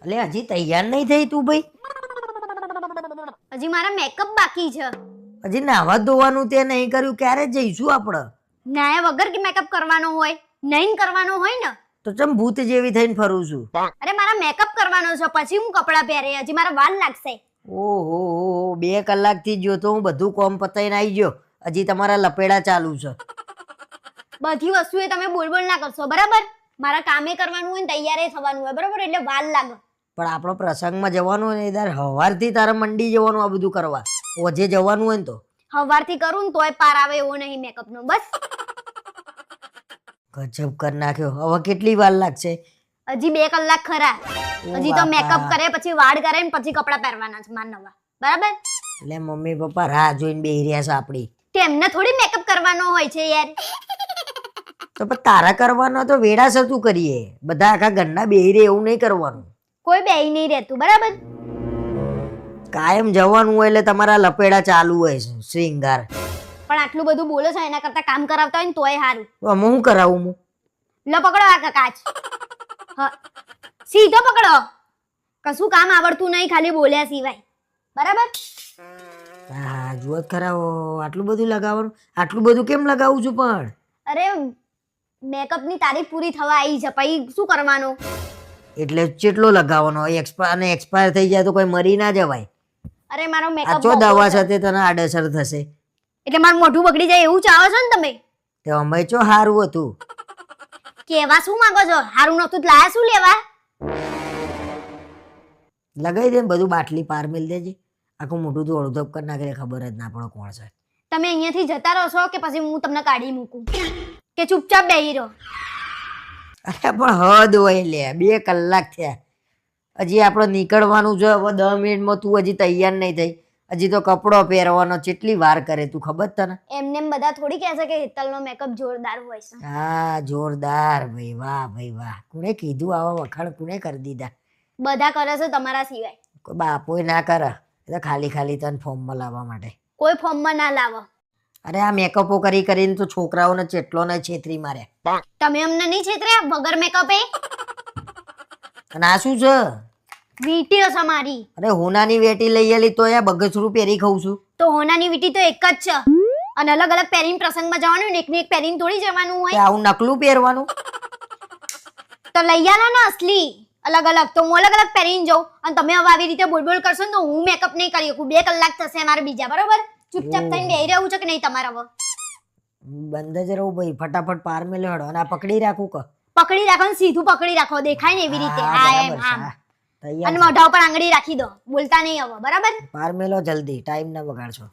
અલે હજી તૈયાર નહીં થઈ તું ભાઈ? હજી મારા મેકઅપ બાકી છે. હજી નાવા ધોવાનું તે નહીં કર્યું, ક્યારે જઈશું આપણે? નાયા વગર કે મેકઅપ કરવાનો હોય, નહીં કરવાનો હોય ને તો ચમ ભૂત જેવી થઈને ફરું છું? અરે મારા મેકઅપ કરવાનો છે, પછી હું કપડાં પહેરે. હજી મારા વાળ લાગશે. ઓહો 2 કલાકથી જો તો હું બધું કોમ પતાઈને આવી ગયો, હજી તમારા લપેડા ચાલુ છે. બધી વસ્તુ એ તમે બોલ ના કરશો, બરાબર? મારા કામે કરવાનું હોય ને તૈયાર થવાનું હોય, બરાબર? એટલે વાળ લાગે. પણ આપણો પ્રસંગમાં જવાનું હોય ને તાર હવારથી તારે મંડી જવાનું આ બધું કરવા. ઓજે જવાનું હોય ને તો હવારથી કરું ને તોય પાર આવે એવો નહીં મેકઅપ નો. બસ ગજબ કરી નાખ્યો. હવે કેટલી વાર લાગશે? હજી 2 કલાક ખરા. હજી તો મેકઅપ કરે, પછી વાળ કરે ને પછી કપડાં પહેરવાના છે માર નવા, બરાબર? એટલે મમ્મી પપ્પા રાહ જોઈને બેહી રહ્યા છે આપડી. તેમને થોડી મેકઅપ કરવાનો હોય છે યાર. તો પણ તારા કરવાનો તો વેડા સતું કરીએ, બધા આખા ઘરના બેહી રહે એવું નહીં કરવાનું. કોઈ બેહી નહીં રહેતું, બરાબર? કાયમ જવાનું હોય એટલે તમારા લપેડા ચાલુ હોય છે, શ્રીંગાર. પણ આટલું બધું બોલો છો એના કરતા કામ કરાવતા હોય ને તોય સારું. તો આમાં હું કરાવું? હું લો પકડો આ કાચ. હા, સીધો પકડો. કશું કામ આવડતું નહીં, ખાલી બોલ્યા સિવાય, બરાબર? હા જુઓ જ ખરા, આટલું બધું લગાવવાનું. આટલું બધું કેમ લગાવું છું પણ? અરે મેકઅપ ની તારીખ પૂરી થવા આવી છે, પછી શું કરવાનું? એટલે કેટલો લગાવવાનો? એક્સપાયર થઈ જાય તો કોઈ મરી ના જવાય. અરે મારો આ મેકઅપ ચો દવા સાથે તને આડઅસર થશે. એટલે મારું મોઢું બગડી જાય એવું ચાહો છો ને તમે? તો અમે ચો સારું હતું. કેવા શું માંગો છો? હારું નતું જ લાયા શું લેવા? લગાઈ દે ને બધું, બાટલી પાર મેલ દેજે. આખું મોઢું તો અડધો કરી નાખે, ખબર જ ના પડે કોણ છે. તમે અહીંયાથી જતા રહો છો કે પછી હું તમને કાઢી મૂકું? કે ચૂપચાપ બેહી રહો? અરે પણ હદ હોય લે, 2 કલાક થયા, હજી આપણે નીકળવાનું છે. હવે 10 મિનિટમાં તું હજી તૈયાર નહીં થઈ, હજી તો કપડો પહેરવાનો. કેટલી વાર કરે તું, ખબર તને? એમને એમ બધા થોડી કહે છે કે હેતલનો મેકઅપ જોરદાર હોય છે. હા જોરદાર ભાઈ, વાહ ભાઈ વાહ. કોને કીધું આવા વખાણ? કોને કરી દીધા? બધા કરે છે તમારા સિવાય. કોઈ બાપોય ના કરે, એ તો ખાલી તને ફોર્મમાં લાવવા માટે. કોઈ ફોર્મમાં ના લાવો. અરે આ મેકઅપો કરી કરીને તો છોકરાઓને ચેટલો ને છેતરી માર્યા. તમે અમને નહીં છેતર્યા વગર મેકઅપે? અને આ શું છે? વીટીઓ છે મારી. અરે હોનાની વેટી લઈ આલી તો આ બગસરું પહેરી ખાઉં છું. તો હોનાની વીટી તો એક જ છે, અને અલગ અલગ પહેરીને પ્રસંગમાં જવાનું ને એકને એક પહેરીને થોડી જવાનું તે હોય. આવું નકલું પહેરવાનું? તો લઈ આલો ને અસલી અલગ અલગ. તો હું અલગ અલગ પહેરીને જાઉં અને તમે હવે આવી રીતે બોલ કરશો ને તો હું મેકઅપ નહીં કરી શકું. 2 કલાક થશે મારે બીજા, બરોબર? ચૂપચાપ થઈને બેહી રહેવું છે કે નહીં તમારે? હવે બંધ જ રહું ભાઈ, ફટાફટ પાર મેલ્યો હડો. અને આ પકડી રાખું કે? પકડી રાખો ને સીધું પકડી રાખો, દેખાય ને એવી રીતે. હા એમ બરાબર છે, આમ. હા. તૈયાર અને મોઢા ઉપર આંગળી રાખી દો, બોલતા નહીં હવે, બરાબર? પાર મેલો જલ્દી, ટાઈમ ના બગાડશો.